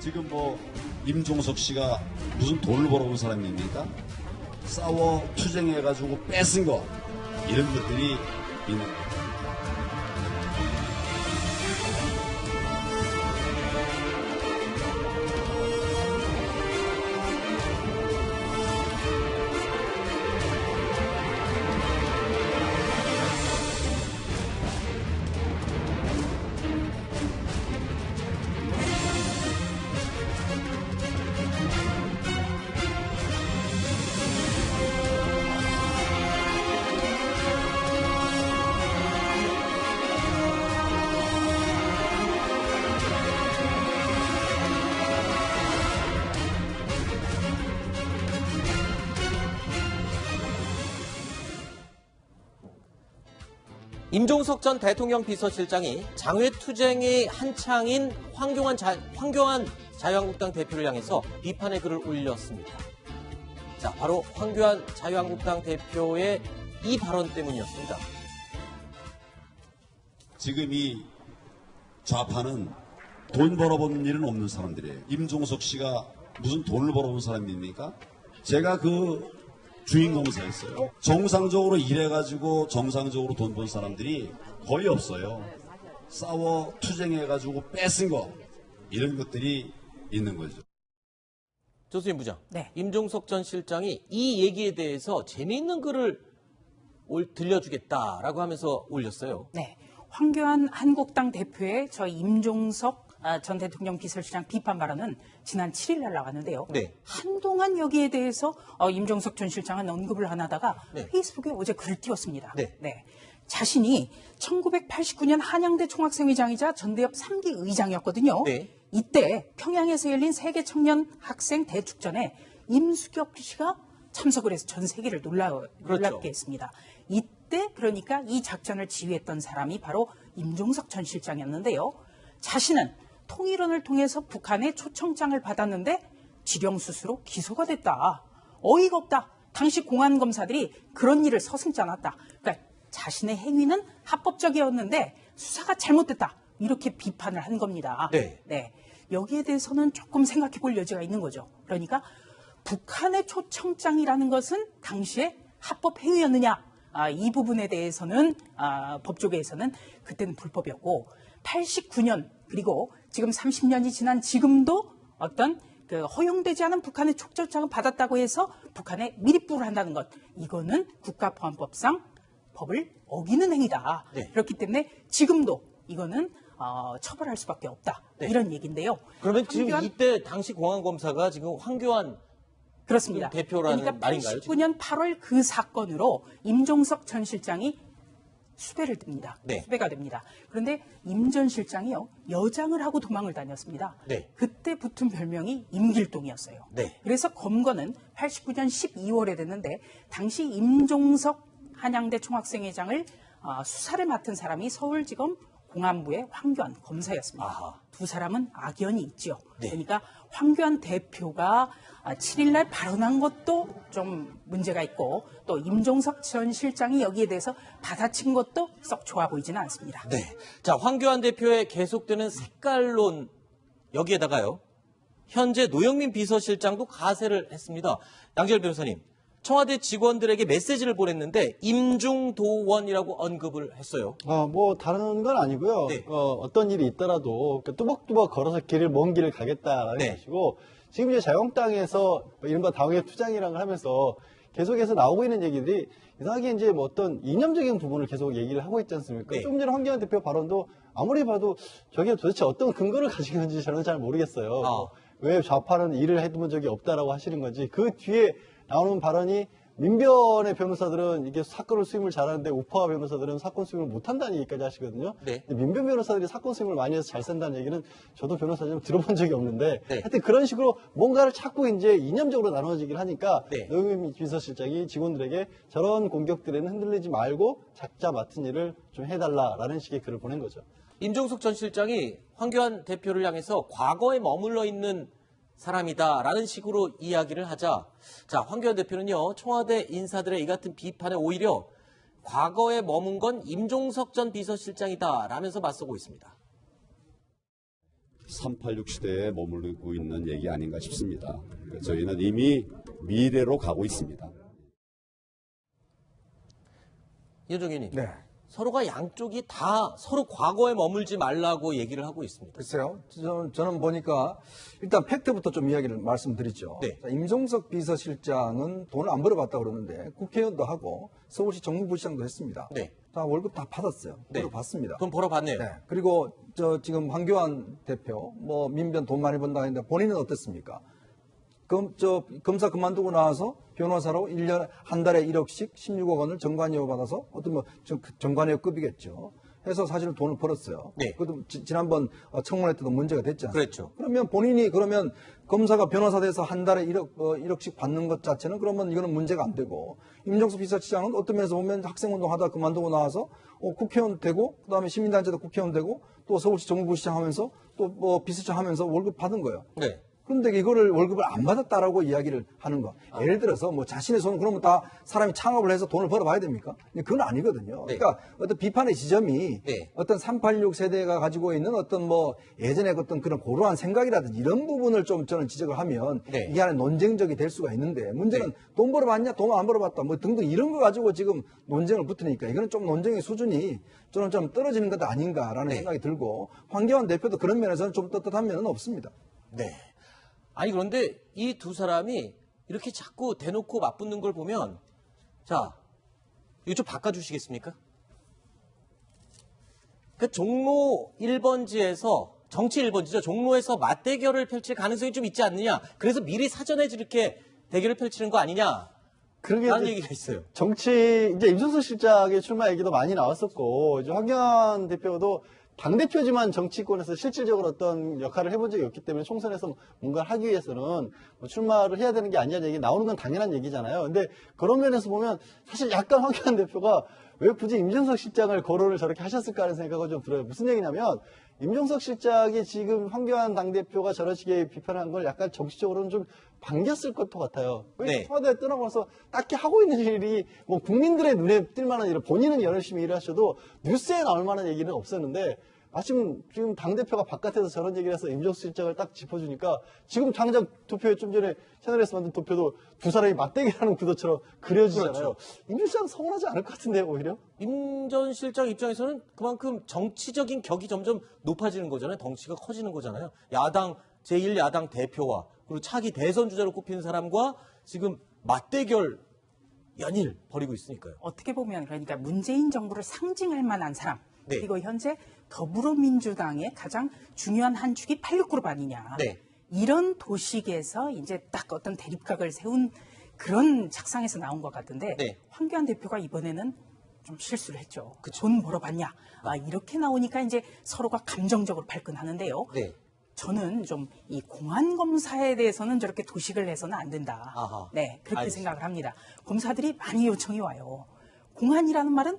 지금 임종석 씨가 무슨 돈을 벌어온 사람입니까? 싸워 투쟁해가지고 뺏은 거 이런 것들이 있는 거예요. 임종석 전 대통령 비서실장이 장외투쟁이 한창인 황교안 자유한국당 대표를 향해서 비판의 글을 올렸습니다. 자, 바로 황교안 자유한국당 대표의 이 발언 때문이었습니다. 지금 이 좌파는 돈 벌어본 일은 없는 사람들이에요. 임종석 씨가 무슨 돈을 벌어본 사람입니까? 제가 그 주인검사였어요. 정상적으로 일해가지고 정상적으로 돈 번 사람들이 거의 없어요. 싸워 투쟁해가지고 뺏은 거 이런 것들이 있는 거죠. 조수진 부장, 네. 임종석 전 실장이 이 얘기에 대해서 재미있는 글을 들려주겠다라고 하면서 올렸어요. 네. 황교안 한국당 대표의 저 임종석 전 대통령 비서실장 비판 발언은 지난 7일 날 나왔는데요. 네. 한동안 여기에 대해서 임종석 전 실장은 언급을 안 하다가 네. 페이스북에 어제 글을 띄웠습니다. 네. 자신이 1989년 한양대 총학생회장이자 전대협 3기 의장이었거든요. 네. 이때 평양에서 열린 세계 청년 학생 대축전에 임수격 씨가 참석을 해서 전 세계를 놀랍게 했습니다. 이때 그러니까 이 작전을 지휘했던 사람이 바로 임종석 전 실장이었는데요. 자신은 통일원을 통해서 북한의 초청장을 받았는데 지령수수로 기소가 됐다. 어이가 없다. 당시 공안검사들이 그런 일을 서슴지 않았다. 그러니까 자신의 행위는 합법적이었는데 수사가 잘못됐다. 이렇게 비판을 한 겁니다. 네. 여기에 대해서는 조금 생각해 볼 여지가 있는 거죠. 그러니까 북한의 초청장이라는 것은 당시에 합법 행위였느냐? 이 부분에 대해서는 법조계에서는 그때는 불법이었고 89년 그리고 지금 30년이 지난 지금도 어떤 허용되지 않은 북한의 초청장을 받았다고 해서 북한에 밀입부를 한다는 것 이거는 국가보안법상 법을 어기는 행위다. 네. 그렇기 때문에 지금도 이거는 처벌할 수밖에 없다. 네. 이런 얘기인데요. 그러면 지금 이때 당시 공안검사가 지금 황교안 그렇습니다. 대표라는 그러니까 말인가요? 89년 8월 그 사건으로 임종석 전 실장이 수배를 듭니다. 네. 수배가 됩니다. 그런데 임 전 실장이요 여장을 하고 도망을 다녔습니다. 네. 그때 붙은 별명이 임길동이었어요. 네. 그래서 검거는 89년 12월에 됐는데 당시 임종석 한양대 총학생회장을 수사를 맡은 사람이 서울지검 공안부의 황교안 검사였습니다. 아하. 두 사람은 악연이 있죠. 네. 그러니까 황교안 대표가 7일 날 발언한 것도 좀 문제가 있고 또 임종석 전 실장이 여기에 대해서 받아친 것도 썩 좋아 보이지는 않습니다. 네. 자, 황교안 대표의 계속되는 색깔론 여기에다가요. 현재 노영민 비서실장도 가세를 했습니다. 양지열 변호사님, 청와대 직원들에게 메시지를 보냈는데 임중도원이라고 언급을 했어요. 다른 건 아니고요. 네. 어떤 일이 있더라도 뚜벅뚜벅 걸어서 먼 길을 가겠다라는 네. 것이고 지금 이제 자유한국당에서 이른바 당의 투쟁이라는 걸 하면서 계속해서 나오고 있는 얘기들이 이상하게 이제 어떤 이념적인 부분을 계속 얘기를 하고 있지 않습니까? 네. 좀 전에 황교안 대표 발언도 아무리 봐도 저게 도대체 어떤 근거를 가지고 있는지 저는 잘 모르겠어요. 왜 좌파는 일을 해본 적이 없다라고 하시는 건지 그 뒤에 나오는 발언이 민변의 변호사들은 이게 사건을 수임을 잘하는데 우파 변호사들은 사건 수임을 못한다는 얘기까지 하시거든요. 네. 민변 변호사들이 사건 수임을 많이 해서 잘 산다는 얘기는 저도 변호사처럼 들어본 적이 없는데 네. 하여튼 그런 식으로 뭔가를 자꾸 이제 이념적으로 나눠지기를 하니까 네. 노영민 비서실장이 직원들에게 저런 공격들에는 흔들리지 말고 각자 맡은 일을 좀 해달라라는 식의 글을 보낸 거죠. 임종석 전 실장이 황교안 대표를 향해서 과거에 머물러 있는 사람이다라는 식으로 이야기를 하자, 자, 황교안 대표는요, 청와대 인사들의 이 같은 비판에 오히려 과거에 머문 건 임종석 전 비서실장이다 라면서 맞서고 있습니다. 386 시대에 머무르고 있는 얘기 아닌가 싶습니다. 저희는 이미 미래로 가고 있습니다. 이현정 의원님, 네. 서로가 양쪽이 다 서로 과거에 머물지 말라고 얘기를 하고 있습니다. 글쎄요. 저는 보니까 일단 팩트부터 좀 이야기를 말씀드리죠. 네. 자, 임종석 비서실장은 돈을 안 벌어봤다고 그러는데 국회의원도 하고 서울시 정무부시장도 했습니다. 네. 다 월급 다 받았어요. 네. 벌어봤습니다. 돈 벌어봤네요. 네. 그리고 지금 황교안 대표 뭐 민변 돈 많이 번다 했는데 본인은 어땠습니까? 검사 그만두고 나와서 변호사로 1년 한 달에 1억씩 16억 원을 정관예우 받아서 어떤 뭐 정관예우급이겠죠. 해서 사실은 돈을 벌었어요. 네. 그것도 지난번 청문회 때도 문제가 됐지 않습니까? 그랬죠. 그러면 본인이 그러면 검사가 변호사 돼서 한 달에 1억씩 받는 것 자체는 그러면 이거는 문제가 안 되고 임종석 비서실장은 어떤 면에서 보면 학생운동 하다 그만두고 나와서 국회의원 되고 그다음에 시민단체도 국회의원 되고 또 서울시 정무부시장 하면서 또 뭐 비서장 하면서 월급 받은 거예요. 네. 그런데 이거를 월급을 안 받았다라고 이야기를 하는 거. 예를 들어서 뭐 자신의 손 그러면 다 사람이 창업을 해서 돈을 벌어봐야 됩니까? 그건 아니거든요. 네. 그러니까 어떤 비판의 지점이 네. 어떤 386 세대가 가지고 있는 어떤 뭐 예전에 어떤 그런 고루한 생각이라든지 이런 부분을 좀 저는 지적을 하면 네. 이게 안에 논쟁적이 될 수가 있는데 문제는 돈 벌어봤냐, 돈 안 벌어봤다 뭐 등등 이런 거 가지고 지금 논쟁을 붙으니까 이거는 좀 논쟁의 수준이 저는 좀 떨어지는 것 아닌가라는 네. 생각이 들고 황교안 대표도 그런 면에서는 좀 떳떳한 면은 없습니다. 네. 아니 그런데 이 두 사람이 이렇게 자꾸 대놓고 맞붙는 걸 보면 자 이거 좀 바꿔주시겠습니까? 그 종로 1번지에서 정치 1번지죠. 종로에서 맞대결을 펼칠 가능성이 좀 있지 않느냐. 그래서 미리 사전에 이렇게 대결을 펼치는 거 아니냐. 그러게 라는 이제 얘기가 있어요. 이제 임종석 실장의 출마 얘기도 많이 나왔었고, 이제 황교안 대표도 당대표지만 정치권에서 실질적으로 어떤 역할을 해본 적이 없기 때문에 총선에서 뭔가를 하기 위해서는 뭐 출마를 해야 되는 게 아니냐는 얘기 나오는 건 당연한 얘기잖아요. 근데 그런 면에서 보면 사실 약간 황교안 대표가 왜 굳이 임종석 실장을 거론을 저렇게 하셨을까 하는 생각은 좀 들어요. 무슨 얘기냐면 임종석 실장이 지금 황교안 당대표가 저러시게 비판한 걸 약간 정치적으로는 좀 반겼을 것도 같아요. 네. 청와대에 떠나고 나서 딱히 하고 있는 일이 뭐 국민들의 눈에 띌 만한 일을 본인은 열심히 일을 하셔도 뉴스에 나올 만한 얘기는 없었는데 마침 지금 당대표가 바깥에서 저런 얘기를 해서 임종석 실장을 딱 짚어주니까 지금 당장 도표에 좀 전에 채널에서 만든 도표도 두 사람이 맞대결하는 구도처럼 그려지잖아요. 그렇죠. 임 실장 서운하지 않을 것 같은데 오히려? 임 전 실장 입장에서는 그만큼 정치적인 격이 점점 높아지는 거잖아요. 덩치가 커지는 거잖아요. 야당 제1야당 대표와 그리고 차기 대선 주자로 꼽히는 사람과 지금 맞대결 연일 벌이고 있으니까요. 어떻게 보면 그러니까 문재인 정부를 상징할 만한 사람 네. 그리고 현재 더불어민주당의 가장 중요한 한 축이 86그룹 아니냐. 네. 이런 도식에서 이제 딱 어떤 대립각을 세운 그런 착상에서 나온 것 같은데 네. 황교안 대표가 이번에는 좀 실수를 했죠. 돈 벌어봤냐. 이렇게 나오니까 이제 서로가 감정적으로 발끈하는데요. 네. 저는 좀 이 공안 검사에 대해서는 저렇게 도식을 해서는 안 된다. 아하. 네, 그렇게 알겠습니다. 생각을 합니다. 검사들이 많이 요청이 와요. 공안이라는 말은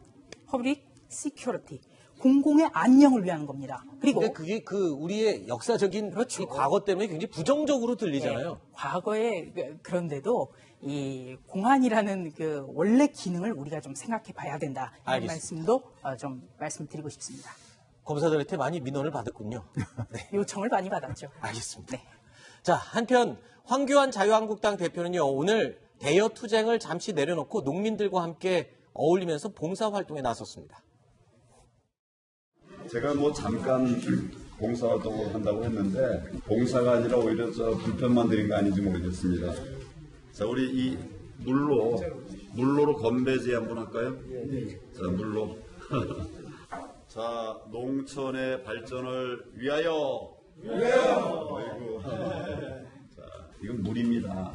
public security, 공공의 안녕을 위한 겁니다. 그리고 근데 그게 우리의 역사적인 그렇죠. 이 과거 때문에 굉장히 부정적으로 들리잖아요. 네, 과거에 그런데도 이 공안이라는 그 원래 기능을 우리가 좀 생각해 봐야 된다. 이런 알겠습니다. 말씀도 좀 말씀드리고 싶습니다. 검사들한테 많이 민원을 받았군요. 네. 요청을 많이 받았죠. 알겠습니다. 네. 자, 한편 황교안 자유한국당 대표는요, 오늘 대여 투쟁을 잠시 내려놓고 농민들과 함께 어울리면서 봉사활동에 나섰습니다. 제가 뭐 잠깐 봉사활동을 한다고 했는데 봉사가 아니라 오히려 불편만 드린 거 아닌지 모르겠습니다. 자, 우리 이 물로로 건배제 한번 할까요? 자, 물로. 자, 농촌의 발전을 위하여. 아이고. 자, 이건 물입니다.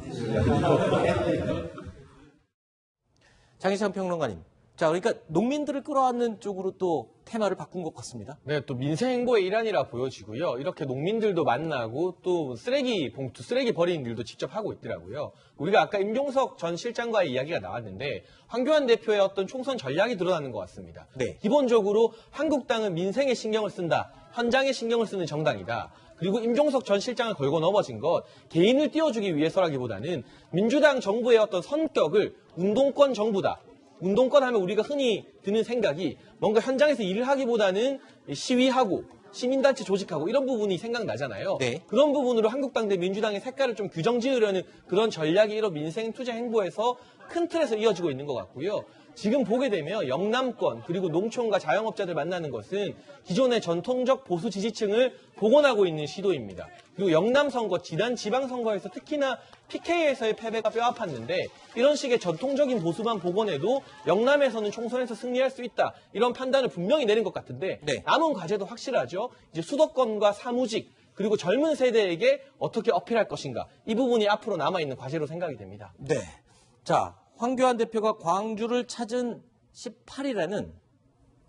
장희찬 평론가님. 자, 그러니까 농민들을 끌어안는 쪽으로 또 테마를 바꾼 것 같습니다. 네, 또 민생행보의 일환이라 보여지고요. 이렇게 농민들도 만나고 또 쓰레기 봉투, 쓰레기 버리는 일도 직접 하고 있더라고요. 우리가 아까 임종석 전 실장과의 이야기가 나왔는데 황교안 대표의 어떤 총선 전략이 드러나는 것 같습니다. 네. 기본적으로 한국당은 민생에 신경을 쓴다. 현장에 신경을 쓰는 정당이다. 그리고 임종석 전 실장을 걸고 넘어진 것 개인을 띄워주기 위해서라기보다는 민주당 정부의 어떤 성격을 운동권 정부다. 운동권 하면 우리가 흔히 드는 생각이 뭔가 현장에서 일을 하기보다는 시위하고 시민단체 조직하고 이런 부분이 생각나잖아요. 네. 그런 부분으로 한국당 대 민주당의 색깔을 좀 규정 지으려는 그런 전략이 이런 민생 투쟁 행보에서 큰 틀에서 이어지고 있는 것 같고요. 지금 보게 되면 영남권 그리고 농촌과 자영업자들 만나는 것은 기존의 전통적 보수 지지층을 복원하고 있는 시도입니다. 그리고 영남 선거, 지난 지방선거에서 특히나 PK에서의 패배가 뼈아팠는데 이런 식의 전통적인 보수만 복원해도 영남에서는 총선에서 승리할 수 있다. 이런 판단을 분명히 내린 것 같은데 네. 남은 과제도 확실하죠. 이제 수도권과 사무직 그리고 젊은 세대에게 어떻게 어필할 것인가. 이 부분이 앞으로 남아있는 과제로 생각이 됩니다. 네. 자, 황교안 대표가 광주를 찾은 18일에는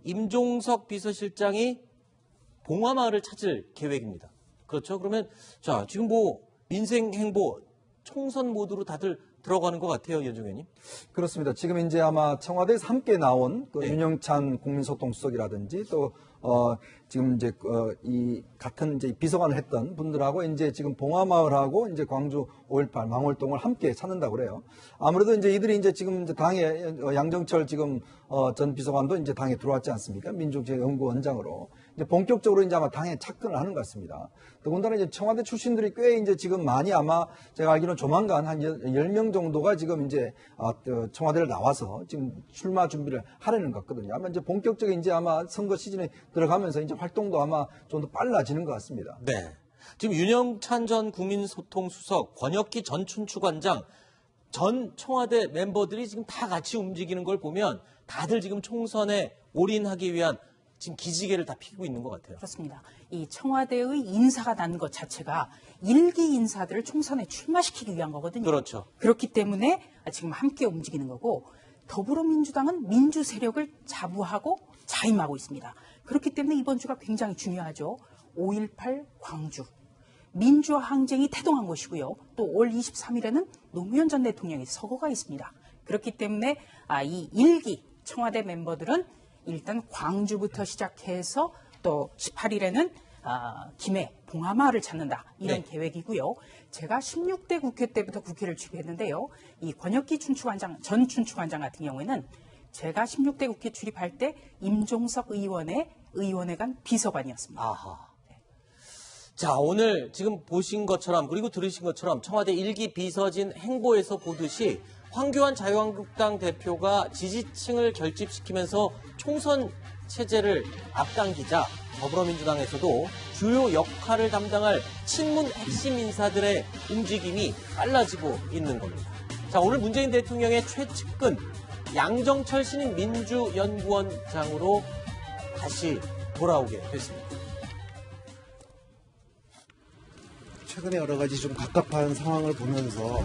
임종석 비서실장이 봉화마을을 찾을 계획입니다. 그렇죠? 그러면 자, 지금 뭐 민생 행보 총선 모드로 다들 들어가는 것 같아요, 연중현님. 그렇습니다. 지금 이제 아마 청와대에서 함께 나온 그 네. 윤영찬 국민소통수석이라든지 또 지금 이제 이 같은 이제 비서관을 했던 분들하고 이제 지금 봉화마을하고 이제 광주 5.18 망월동을 함께 찾는다고 그래요. 아무래도 이제 이들이 이제 지금 이제 당에 양정철 지금 전 비서관도 이제 당에 들어왔지 않습니까? 민족연구원장으로 이제 본격적으로 이제 아마 당에 착근을 하는 것 같습니다. 더군다나 이제 청와대 출신들이 꽤 이제 지금 많이 아마 제가 알기로는 조만간 한 10명 정도가 지금 이제 청와대를 나와서 지금 출마 준비를 하려는 것 같거든요. 아마 이제 본격적인 이제 아마 선거 시즌에 들어가면서 이제 활동도 아마 좀 더 빨라지는 것 같습니다. 네. 지금 윤영찬 전 국민소통수석, 권혁기 전 춘추관장, 전 청와대 멤버들이 지금 다 같이 움직이는 걸 보면 다들 지금 총선에 올인하기 위한 지금 기지개를 다 피고 있는 것 같아요. 그렇습니다. 이 청와대의 인사가 난 것 자체가 일기 인사들을 총선에 출마시키기 위한 거거든요. 그렇죠. 그렇기 때문에 지금 함께 움직이는 거고 더불어민주당은 민주 세력을 자부하고 자임하고 있습니다. 그렇기 때문에 이번 주가 굉장히 중요하죠. 5.18 광주. 민주화 항쟁이 태동한 것이고요. 또 올 23일에는 노무현 전 대통령의 서거가 있습니다. 그렇기 때문에 이 일기 청와대 멤버들은 일단 광주부터 시작해서 또 18일에는 김해 봉화마을을 찾는다 이런 네. 계획이고요. 제가 16대 국회 때부터 국회를 출입했는데요. 이 권혁기 춘추관장 전 춘추관장 같은 경우에는 제가 16대 국회 출입할 때 임종석 의원회 간 비서관이었습니다. 아하. 자, 오늘 지금 보신 것처럼 그리고 들으신 것처럼 청와대 일기 비서진 행보에서 보듯이 황교안 자유한국당 대표가 지지층을 결집시키면서 총선 체제를 앞당기자 더불어민주당에서도 주요 역할을 담당할 친문 핵심 인사들의 움직임이 빨라지고 있는 겁니다. 자, 오늘 문재인 대통령의 최측근 양정철 신임 민주연구원장으로 다시 돌아오게 됐습니다. 최근에 여러 가지 좀 갑갑한 상황을 보면서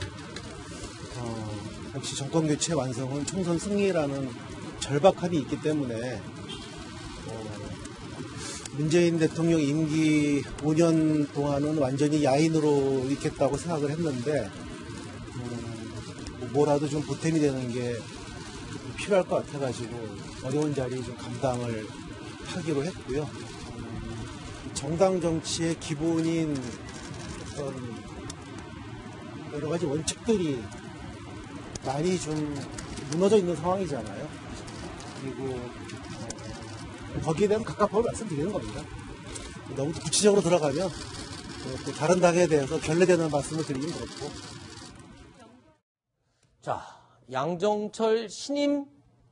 역시 정권 교체 완성은 총선 승리라는 절박함이 있기 때문에 문재인 대통령 임기 5년 동안은 완전히 야인으로 있겠다고 생각을 했는데 뭐라도 좀 보탬이 되는 게 필요할 것 같아가지고 어려운 자리 좀 감당을 하기로 했고요. 정당 정치의 기본인 어떤 여러 가지 원칙들이 많이 좀 무너져 있는 상황이잖아요. 그리고 거기에 대한 갑갑함을 말씀드리는 겁니다. 너무 구체적으로 들어가면 또 다른 당에 대해서 결례되는 말씀을 드리긴 그렇고. 자, 양정철 신임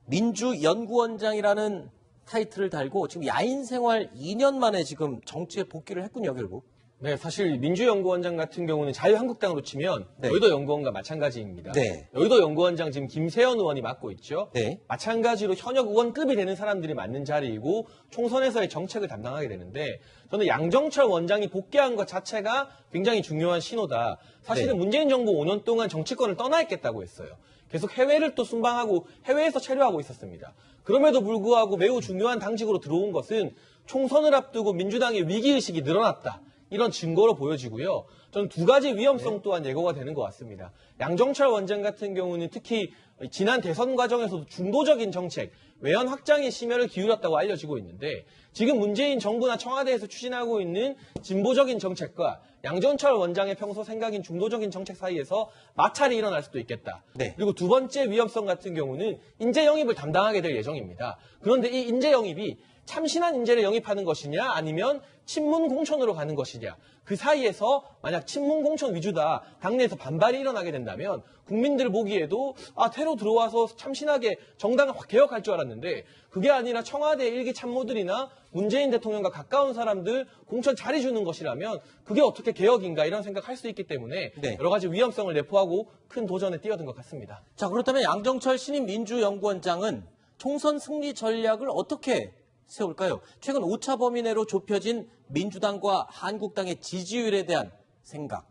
민주연구원장이라는 타이틀을 달고 지금 야인 생활 2년 만에 지금 정치에 복귀를 했군요, 결국. 네, 사실 민주연구원장 같은 경우는 자유한국당으로 치면 네. 여의도 연구원과 마찬가지입니다. 네. 여의도 연구원장 지금 김세연 의원이 맡고 있죠. 네. 마찬가지로 현역 의원급이 되는 사람들이 맡는 자리이고 총선에서의 정책을 담당하게 되는데 저는 양정철 원장이 복귀한 것 자체가 굉장히 중요한 신호다. 사실은 네. 문재인 정부 5년 동안 정치권을 떠나 있겠다고 했어요. 계속 해외를 또 순방하고 해외에서 체류하고 있었습니다. 그럼에도 불구하고 매우 중요한 당직으로 들어온 것은 총선을 앞두고 민주당의 위기의식이 늘어났다. 이런 증거로 보여지고요. 저는 두 가지 위험성 또한 예고가 되는 것 같습니다. 양정철 원장 같은 경우는 특히 지난 대선 과정에서도 중도적인 정책, 외연 확장에 심혈을 기울였다고 알려지고 있는데 지금 문재인 정부나 청와대에서 추진하고 있는 진보적인 정책과 양정철 원장의 평소 생각인 중도적인 정책 사이에서 마찰이 일어날 수도 있겠다. 네. 그리고 두 번째 위험성 같은 경우는 인재 영입을 담당하게 될 예정입니다. 그런데 이 인재 영입이 참신한 인재를 영입하는 것이냐 아니면 친문 공천으로 가는 것이냐 그 사이에서 만약 친문 공천 위주다 당내에서 반발이 일어나게 된다면 국민들 보기에도 새로 들어와서 참신하게 정당을 확 개혁할 줄 알았는데 그게 아니라 청와대 일기 참모들이나 문재인 대통령과 가까운 사람들 공천 자리 주는 것이라면 그게 어떻게 개혁인가 이런 생각할 수 있기 때문에 네. 여러 가지 위험성을 내포하고 큰 도전에 뛰어든 것 같습니다. 자, 그렇다면 양정철 신임 민주연구원장은 총선 승리 전략을 어떻게 세울까요? 최근 오차 범위 내로 좁혀진 민주당과 한국당의 지지율에 대한 생각.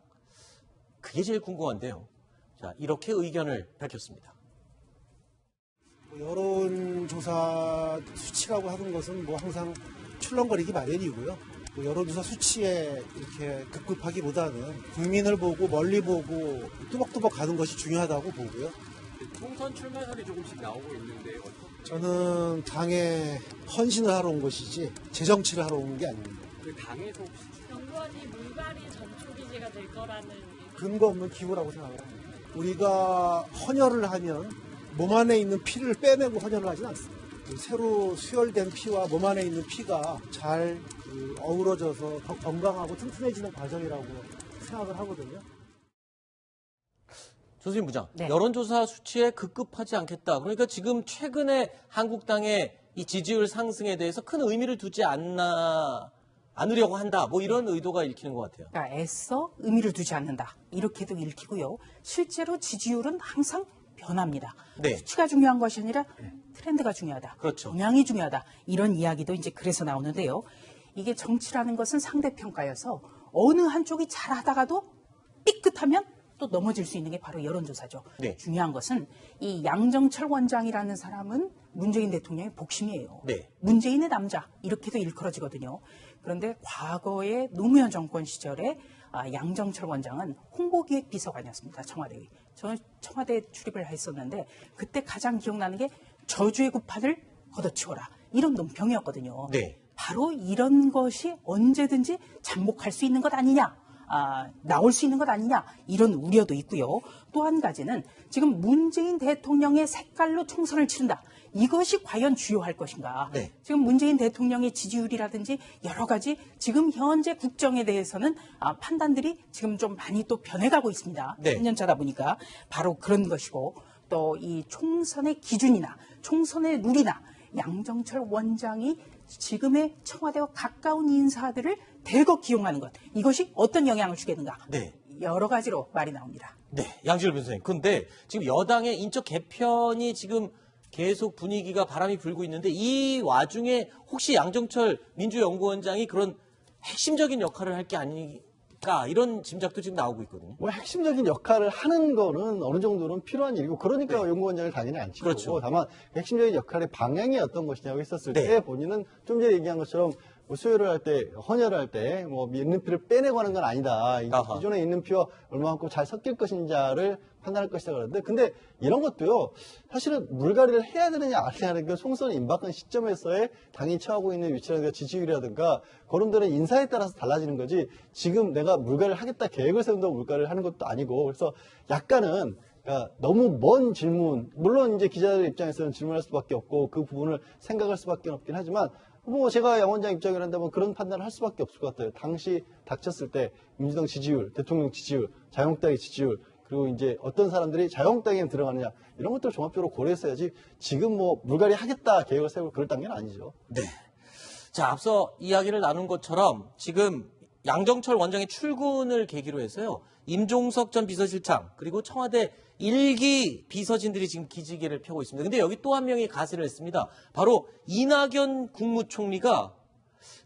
그게 제일 궁금한데요. 자, 이렇게 의견을 밝혔습니다. 여론조사 수치라고 하는 것은 뭐 항상 출렁거리기 마련이고요. 여론조사 수치에 이렇게 급급하기보다는 국민을 보고 멀리 보고 뚜벅뚜벅 가는 것이 중요하다고 보고요. 총선 출마설이 조금씩 나오고 있는데 저는 당에 헌신을 하러 온 것이지 재정치를 하러 온 게 아닙니다. 당에서 혹시 연구원이 물갈이 전초기지가 될 거라는 근거 없는 기부라고 생각을 합니다. 우리가 헌혈을 하면 몸 안에 있는 피를 빼내고 헌혈을 하진 않습니다. 새로 수혈된 피와 몸 안에 있는 피가 잘 어우러져서 더 건강하고 튼튼해지는 과정이라고 생각을 하거든요. 조수진 부장, 네. 여론조사 수치에 급급하지 않겠다. 그러니까 지금 최근에 한국당의 이 지지율 상승에 대해서 큰 의미를 두지 않으려고 한다. 뭐 이런 의도가 읽히는 것 같아요. 그러니까 애써 의미를 두지 않는다. 이렇게도 읽히고요. 실제로 지지율은 항상 변합니다. 네. 수치가 중요한 것이 아니라 트렌드가 중요하다. 그렇죠. 동향이 중요하다. 이런 이야기도 이제 그래서 나오는데요. 이게 정치라는 것은 상대평가여서 어느 한쪽이 잘하다가도 삐끗하면 또 넘어질 수 있는 게 바로 여론조사죠. 네. 중요한 것은 이 양정철 원장이라는 사람은 문재인 대통령의 복심이에요. 네. 문재인의 남자 이렇게도 일컬어지거든요. 그런데 과거의 노무현 정권 시절에 양정철 원장은 홍보기획 비서관이었습니다. 청와대에. 저는 청와대에 출입을 했었는데 그때 가장 기억나는 게 저주의 구판을 걷어치워라. 이런 논평이었거든요. 네. 바로 이런 것이 언제든지 잠복할 수 있는 것 아니냐. 나올 수 있는 것 아니냐 이런 우려도 있고요. 또 한 가지는 지금 문재인 대통령의 색깔로 총선을 치른다. 이것이 과연 주요할 것인가. 네. 지금 문재인 대통령의 지지율이라든지 여러 가지 지금 현재 국정에 대해서는 판단들이 지금 좀 많이 또 변해가고 있습니다. 네. 3년차다 보니까 바로 그런 것이고 또 이 총선의 기준이나 총선의 룰이나 양정철 원장이 지금의 청와대와 가까운 인사들을 대거 기용하는 것. 이것이 어떤 영향을 주겠는가. 네. 여러 가지로 말이 나옵니다. 네. 양지열 변호사님. 근데 지금 여당의 인적 개편이 지금 계속 분위기가 바람이 불고 있는데 이 와중에 혹시 양정철 민주연구원장이 그런 핵심적인 역할을 할 게 아닐까 이런 짐작도 지금 나오고 있거든요. 뭐 핵심적인 역할을 하는 거는 어느 정도는 필요한 일이고 그러니까 연구원장을 당연히 안 치고 그렇죠. 다만 핵심적인 역할의 방향이 어떤 것이냐고 했었을 네. 때 본인은 좀 전에 얘기한 것처럼 뭐 수혈을 할 때, 헌혈을 할 때, 뭐, 있는 피를 빼내고 하는 건 아니다. 아하. 기존에 있는 피와 얼마만큼 잘 섞일 것인지를 판단할 것이다 그러는데, 근데 이런 것도요, 사실은 물갈이를 해야 되느냐, 안 해야 되느냐, 총선이 임박한 시점에서의 당이 처하고 있는 위치라든가 지지율이라든가, 그런 데는 인사에 따라서 달라지는 거지, 지금 내가 물갈이를 하겠다 계획을 세운다고 물갈이를 하는 것도 아니고, 그래서 약간은 너무 먼 질문, 물론 이제 기자들 입장에서는 질문할 수밖에 없고, 그 부분을 생각할 수밖에 없긴 하지만, 뭐 제가 양 원장 입장이란다면 그런 판단을 할 수밖에 없을 것 같아요. 당시 닥쳤을 때 민주당 지지율, 대통령 지지율, 자유한국당의 지지율, 그리고 이제 어떤 사람들이 자유한국당에 들어가느냐 이런 것들을 종합적으로 고려했어야지 지금 뭐 물갈이 하겠다 계획을 세우고 그럴 단계는 아니죠. 네. 자, 앞서 이야기를 나눈 것처럼 지금 양정철 원장의 출근을 계기로 해서요. 임종석 전 비서실장 그리고 청와대 일기 비서진들이 지금 기지개를 펴고 있습니다. 근데 여기 또 한 명이 가세를 했습니다. 바로 이낙연 국무총리가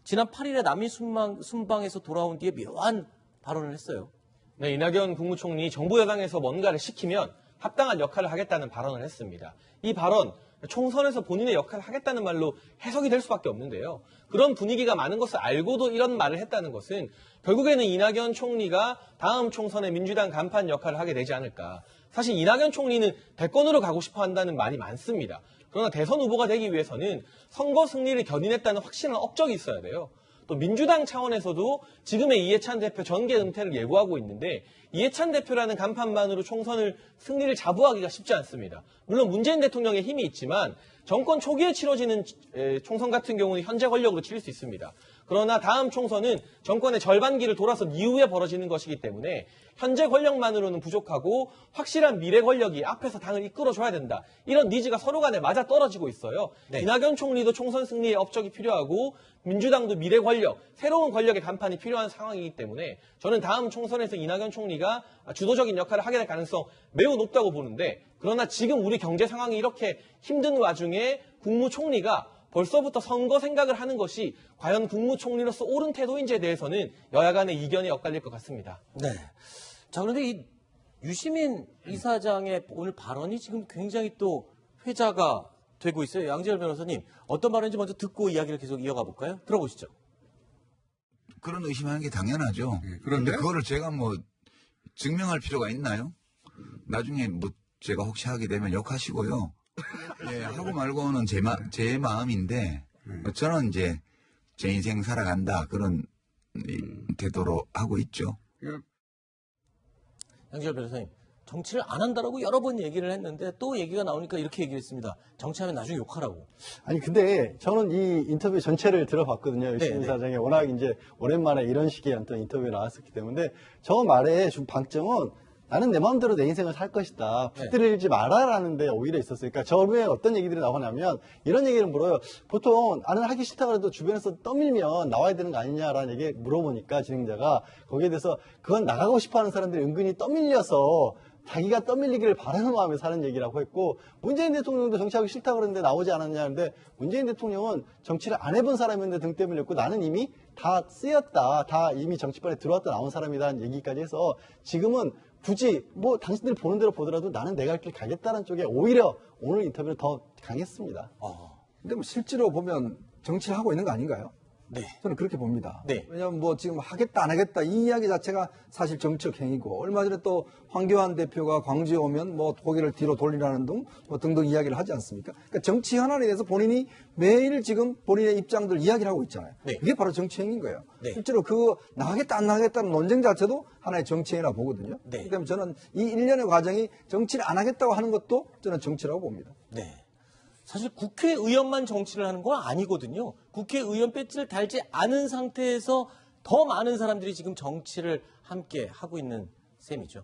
지난 8일에 남미 순방에서 돌아온 뒤에 묘한 발언을 했어요. 네, 이낙연 국무총리 정부 여당에서 뭔가를 시키면 합당한 역할을 하겠다는 발언을 했습니다. 이 발언, 총선에서 본인의 역할을 하겠다는 말로 해석이 될 수밖에 없는데요. 그런 분위기가 많은 것을 알고도 이런 말을 했다는 것은 결국에는 이낙연 총리가 다음 총선에 민주당 간판 역할을 하게 되지 않을까. 사실 이낙연 총리는 대권으로 가고 싶어 한다는 말이 많습니다. 그러나 대선 후보가 되기 위해서는 선거 승리를 견인했다는 확실한 업적이 있어야 돼요. 또 민주당 차원에서도 지금의 이해찬 대표 전개 은퇴를 예고하고 있는데 이해찬 대표라는 간판만으로 총선을 승리를 자부하기가 쉽지 않습니다. 물론 문재인 대통령의 힘이 있지만 정권 초기에 치러지는 총선 같은 경우는 현재 권력으로 치를 수 있습니다. 그러나 다음 총선은 정권의 절반기를 돌아선 이후에 벌어지는 것이기 때문에 현재 권력만으로는 부족하고 확실한 미래 권력이 앞에서 당을 이끌어줘야 된다. 이런 니즈가 서로 간에 맞아 떨어지고 있어요. 네. 이낙연 총리도 총선 승리의 업적이 필요하고 민주당도 미래 권력, 새로운 권력의 간판이 필요한 상황이기 때문에 저는 다음 총선에서 이낙연 총리가 주도적인 역할을 하게 될 가능성 매우 높다고 보는데 그러나 지금 우리 경제 상황이 이렇게 힘든 와중에 국무총리가 벌써부터 선거 생각을 하는 것이 과연 국무총리로서 옳은 태도인지에 대해서는 여야 간의 이견이 엇갈릴 것 같습니다. 네. 자, 그런데 이 유시민 이사장의 오늘 발언이 지금 굉장히 또 회자가 되고 있어요. 양지열 변호사님, 어떤 발언인지 먼저 듣고 이야기를 계속 이어가 볼까요? 들어보시죠. 그런 의심하는 게 당연하죠. 그런데 그거를 제가 뭐 증명할 필요가 있나요? 나중에 뭐 제가 혹시 하게 되면 욕하시고요. 예, 하고 말고는 제 마음인데 저는 이제 제 인생 살아간다 그런 태도로 하고 있죠. 양지열 변호사님, 정치를 안 한다라고 여러 번 얘기를 했는데 또 얘기가 나오니까 이렇게 얘기를 했습니다. 정치하면 나중에 욕하라고. 아니 근데 저는 이 인터뷰 전체를 들어봤거든요. 유시민 사장이 워낙 이제 오랜만에 이런 식의 어떤 인터뷰에 나왔었기 때문에 저 말의 좀 방점은 나는 내 마음대로 내 인생을 살 것이다. 붙들리지 마라라는 데 오히려 있었어요. 그러니까 저에 어떤 얘기들이 나오냐면 이런 얘기를 물어요. 보통 나는 하기 싫다고 해도 주변에서 떠밀면 나와야 되는 거 아니냐라는 얘기 물어보니까 진행자가 거기에 대해서 그건 나가고 싶어하는 사람들이 은근히 떠밀려서 자기가 떠밀리기를 바라는 마음에 사는 얘기라고 했고 문재인 대통령도 정치하기 싫다고 그러는데 나오지 않았냐는데 문재인 대통령은 정치를 안 해본 사람인데 등 떠밀렸고 나는 이미 다 쓰였다. 다 이미 정치판에 들어왔다 나온 사람이라는 얘기까지 해서 지금은 굳이 뭐 당신들이 보는 대로 보더라도 나는 내 갈 길 가겠다는 쪽에 오히려 오늘 인터뷰는 더 강했습니다. 근데 뭐 실제로 보면 정치를 하고 있는 거 아닌가요? 네. 저는 그렇게 봅니다. 네. 왜냐하면 뭐 지금 하겠다 안 하겠다 이 이야기 자체가 사실 정치적 행위고 얼마 전에 또 황교안 대표가 광주에 오면 뭐 고개를 뒤로 돌리라는 등 뭐 등등 이야기를 하지 않습니까? 그러니까 정치 현안에 대해서 본인이 매일 지금 본인의 입장들 이야기를 하고 있잖아요. 네. 이게 바로 정치 행위인 거예요. 네. 실제로 그 나가겠다 안 나가겠다는 논쟁 자체도 하나의 정치 행위라 보거든요. 네. 그렇기 때문에 저는 이 일련의 과정이 정치를 안 하겠다고 하는 것도 저는 정치라고 봅니다. 네. 사실 국회의원만 정치를 하는 건 아니거든요. 국회의원 배지를 달지 않은 상태에서 더 많은 사람들이 지금 정치를 함께 하고 있는 셈이죠.